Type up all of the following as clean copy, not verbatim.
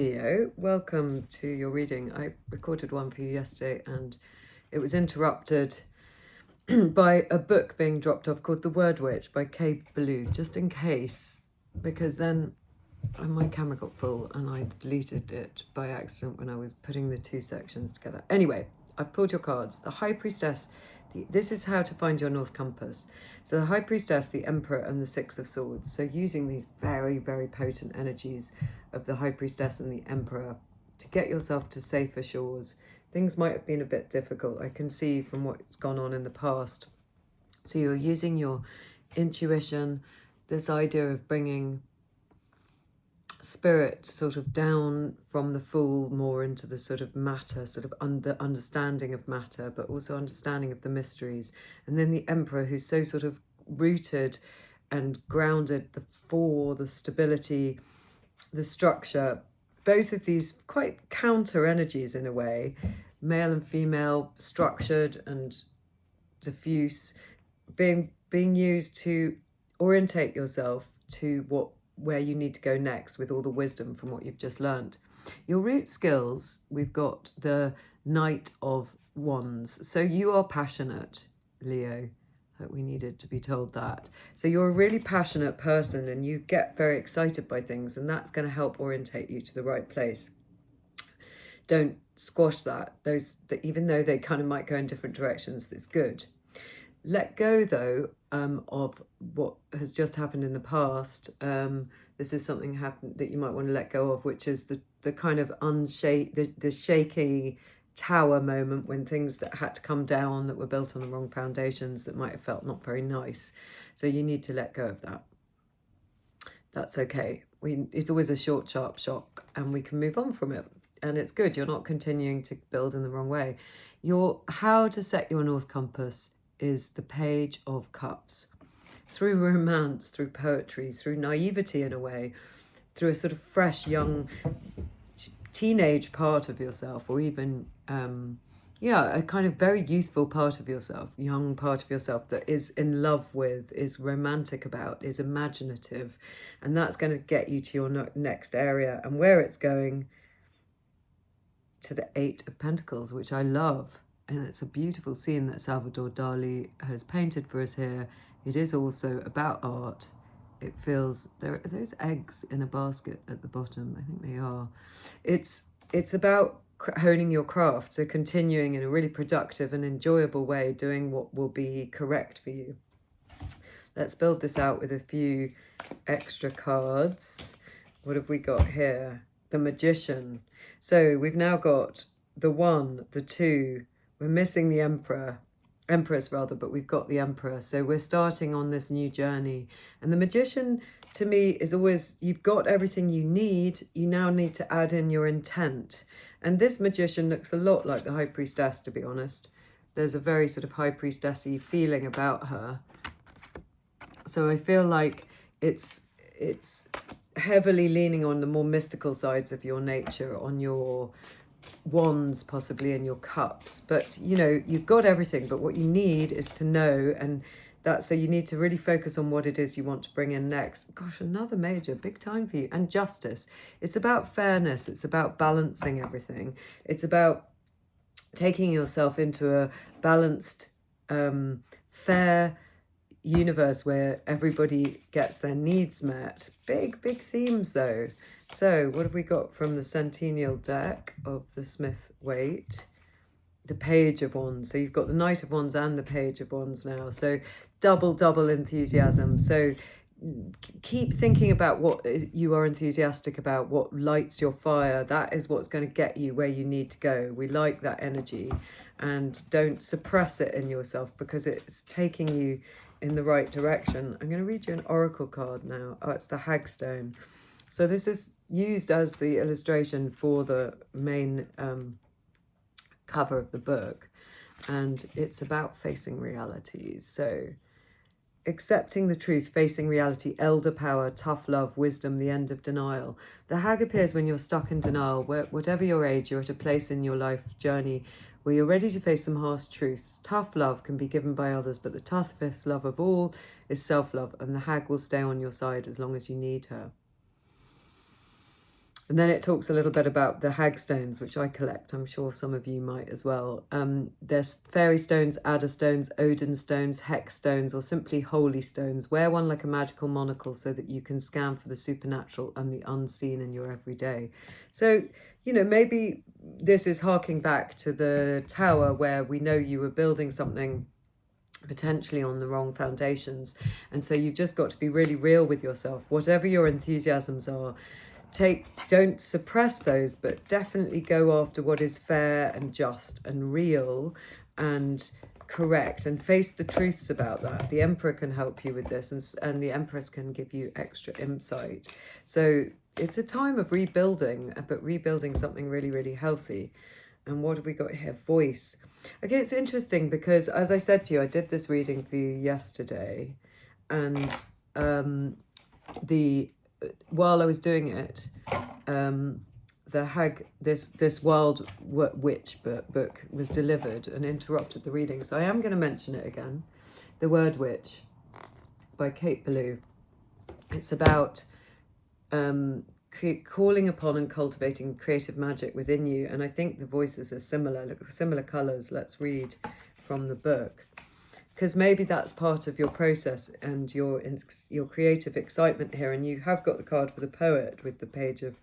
Leo, welcome to your reading. I recorded one for you yesterday and it was interrupted by a book being dropped off called The Word Witch by Kay Blue, just in case, because then my camera got full and I deleted it by accident when I was putting the two sections together. Anyway, I've pulled your cards. The High Priestess, this is how to find your North Compass. So the High Priestess, the Emperor, and the Six of Swords. So using these very, very potent energies of the High Priestess and the Emperor to get yourself to safer shores. Things might have been a bit difficult, I can see from what's gone on in the past. So you're using your intuition, this idea of bringing spirit sort of down from the Fool more into the sort of matter, sort of understanding of matter, but also understanding of the mysteries. And then the Emperor, who's so sort of rooted and grounded, the stability, the structure, both of these quite counter energies in a way, male and female, structured and diffuse, being used to orientate yourself to where you need to go next with all the wisdom from what you've just learned. Your root skills, we've got the Knight of Wands. So you are passionate, Leo. We needed to be told that. So you're a really passionate person and you get very excited by things, and that's going to help orientate you to the right place. Don't squash that. Even though they kind of might go in different directions, it's good. Let go, though, of what has just happened in the past. This is something happened that you might want to let go of, which is the kind of the shaky tower moment when things that had to come down, that were built on the wrong foundations, that might have felt not very nice. So you need to let go of that. That's okay. It's always a short, sharp shock, and we can move on from it. And it's good. You're not continuing to build in the wrong way. How to set your North Compass is the Page of Cups. Through romance, through poetry, through naivety in a way, through a sort of fresh, young, teenage part of yourself, or even, a kind of very youthful part of yourself, young part of yourself that is in love with, is romantic about, is imaginative. And that's going to get you to your next area. And where it's going, to the Eight of Pentacles, which I love. And it's a beautiful scene that Salvador Dali has painted for us here. It is also about art. It feels, there are those eggs in a basket at the bottom. I think they are. It's about honing your craft. So continuing in a really productive and enjoyable way, doing what will be correct for you. Let's build this out with a few extra cards. What have we got here? The Magician. So we've now got the 1, the 2. We're missing the Empress rather, but we've got the Emperor. So we're starting on this new journey. And the Magician, to me, is always, you've got everything you need. You now need to add in your intent. And this Magician looks a lot like the High Priestess, to be honest. There's a very sort of High Priestess-y feeling about her. So I feel like it's heavily leaning on the more mystical sides of your nature, on your wands possibly, and your cups. But you've got everything, but what you need is to know, and so you need to really focus on what it is you want to bring in next. Gosh, another major, big time for you. And justice. It's about fairness. It's about balancing everything. It's about taking yourself into a balanced, fair universe where everybody gets their needs met. Big themes though. So what have we got from the Centennial deck of the Smith Waite? The Page of Wands. So you've got the Knight of Wands and the Page of Wands now. So double enthusiasm. So keep thinking about what you are enthusiastic about, what lights your fire. That is what's going to get you where you need to go. We like that energy, and don't suppress it in yourself, because it's taking you in the right direction. I'm going to read you an oracle card now. Oh, it's the Hagstone. So this is used as the illustration for the main cover of the book, and it's about facing realities. So accepting the truth, facing reality, elder power, tough love, wisdom, the end of denial. The Hag appears when you're stuck in denial, where whatever your age, you're at a place in your life journey where you're ready to face some harsh truths. Tough love can be given by others, but the toughest love of all is self-love, and the Hag will stay on your side as long as you need her. And then it talks a little bit about the hag stones, which I collect. I'm sure some of you might as well. There's fairy stones, adder stones, Odin stones, hex stones, or simply holy stones. Wear one like a magical monocle so that you can scan for the supernatural and the unseen in your everyday. So, you know, maybe this is harking back to the tower where we know you were building something potentially on the wrong foundations. And so you've just got to be really real with yourself. Whatever your enthusiasms are, don't suppress those, but definitely go after what is fair and just and real and correct, and face the truths about that. The Emperor can help you with this, and the Empress can give you extra insight. So it's a time of rebuilding, but rebuilding something really, really healthy. And what have we got here? Voice. Okay, it's interesting because, as I said to you, I did this reading for you yesterday, and while I was doing it, the hag, this wild witch book was delivered and interrupted the reading. So I am going to mention it again. The Word Witch by Kate Ballou. It's about calling upon and cultivating creative magic within you. And I think the voices are similar colours. Let's read from the book, because maybe that's part of your process and your creative excitement here. And you have got the card for the poet with the page of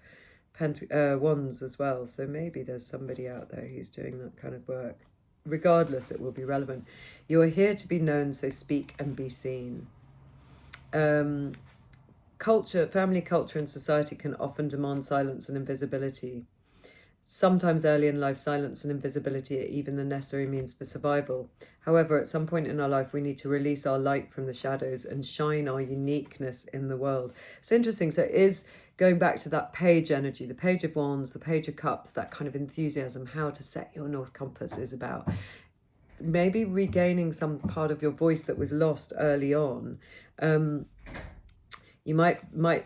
wands as well. So maybe there's somebody out there who's doing that kind of work. Regardless, it will be relevant. You are here to be known, so speak and be seen. Family culture and society can often demand silence and invisibility. Sometimes early in life, silence and invisibility are even the necessary means for survival. However, at some point in our life, we need to release our light from the shadows and shine our uniqueness in the world. It's interesting. So it is going back to that page energy, the page of wands, the page of cups, that kind of enthusiasm, how to set your North Compass is about. Maybe regaining some part of your voice that was lost early on. You might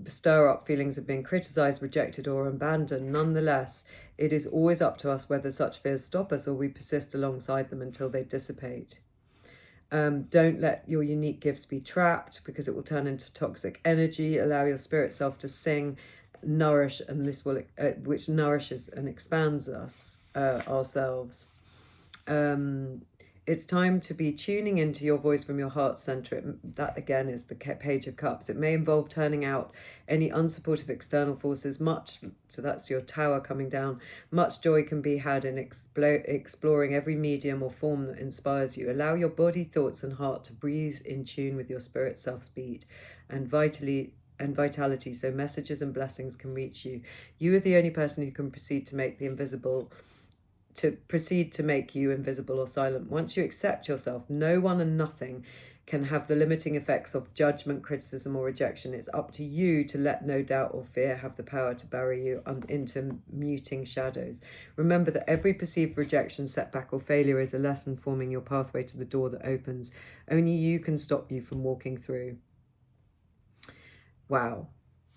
stir up feelings of being criticized, rejected, or abandoned. Nonetheless, it is always up to us whether such fears stop us or we persist alongside them until they dissipate. Don't let your unique gifts be trapped, because it will turn into toxic energy. Allow your spirit self to sing, nourish, and this will which nourishes and expands us ourselves. It's time to be tuning into your voice from your heart center. That again is the page of cups. It may involve turning out any unsupportive external forces. So that's your tower coming down. Much joy can be had in exploring every medium or form that inspires you. Allow your body, thoughts, and heart to breathe in tune with your spirit self's beat and vitality, so messages and blessings can reach you. You are the only person who can proceed to make you invisible or silent. Once you accept yourself, no one and nothing can have the limiting effects of judgment, criticism, or rejection. It's up to you to let no doubt or fear have the power to bury you into muting shadows. Remember that every perceived rejection, setback, or failure is a lesson forming your pathway to the door that opens. Only you can stop you from walking through. Wow.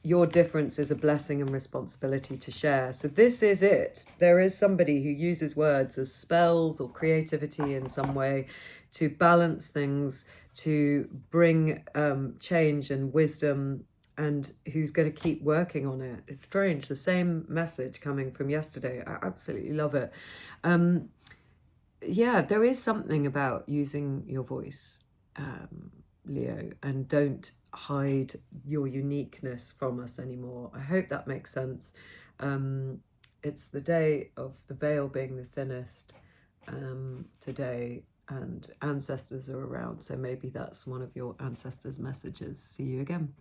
Your difference is a blessing and responsibility to share. So this is it. There is somebody who uses words as spells or creativity in some way to balance things, to bring change and wisdom, and who's going to keep working on it. It's strange. The same message coming from yesterday. I absolutely love it. Yeah, there is something about using your voice, Leo, and don't hide your uniqueness from us anymore. I hope that makes sense. It's the day of the veil being the thinnest today, and ancestors are around, so maybe that's one of your ancestors' messages. See you again.